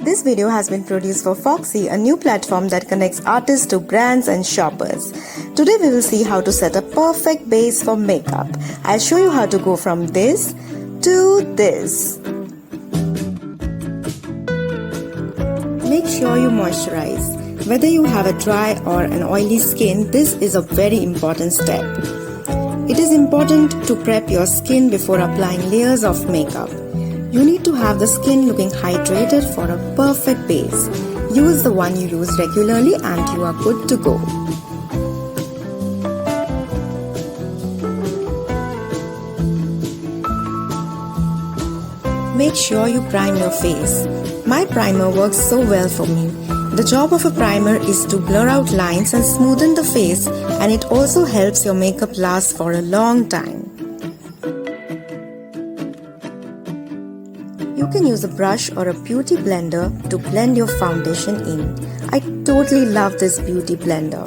This video has been produced for Foxy, a new platform that connects artists to brands and shoppers. Today we will see how to set a perfect base for makeup. I'll show you how to go from this to this. Make sure you moisturize. Whether you have a dry or an oily skin, this is a very important step. It is important to prep your skin before applying layers of makeup. You need to have the skin looking hydrated for a perfect base. Use the one you use regularly and you are good to go. Make sure you prime your face. My primer works so well for me. The job of a primer is to blur out lines and smoothen the face, and it also helps your makeup last for a long time. You can use a brush or a beauty blender to blend your foundation in. I totally love this beauty blender.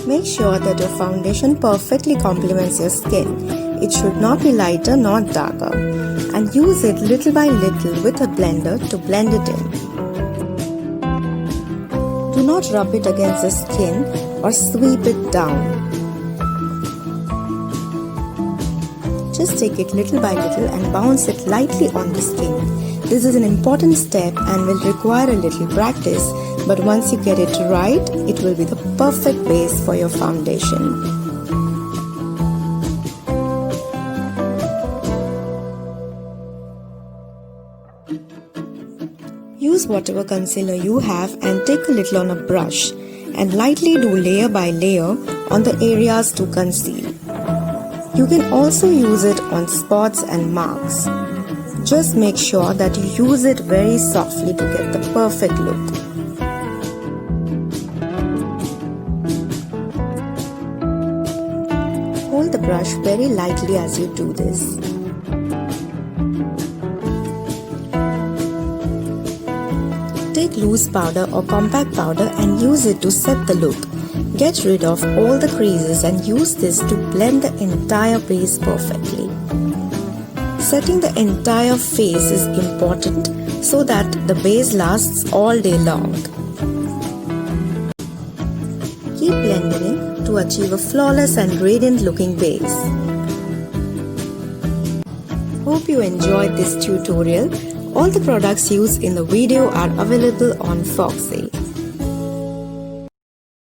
Make sure that your foundation perfectly complements your skin. It should not be lighter nor darker. And use it little by little with a blender to blend it in. Do not rub it against the skin or sweep it down. Just take it little by little and bounce it lightly on the skin. This is an important step and will require a little practice, but once you get it right, it will be the perfect base for your foundation. Use whatever concealer you have and take a little on a brush and lightly do layer by layer on the areas to conceal. You can also use it on spots and marks. Just make sure that you use it very softly to get the perfect look. Hold the brush very lightly as you do this. Take loose powder or compact powder and use it to set the look. Get rid of all the creases and use this to blend the entire base perfectly. Setting the entire face is important so that the base lasts all day long. Keep blending to achieve a flawless and radiant looking base. Hope you enjoyed this tutorial. All the products used in the video are available on Foxy.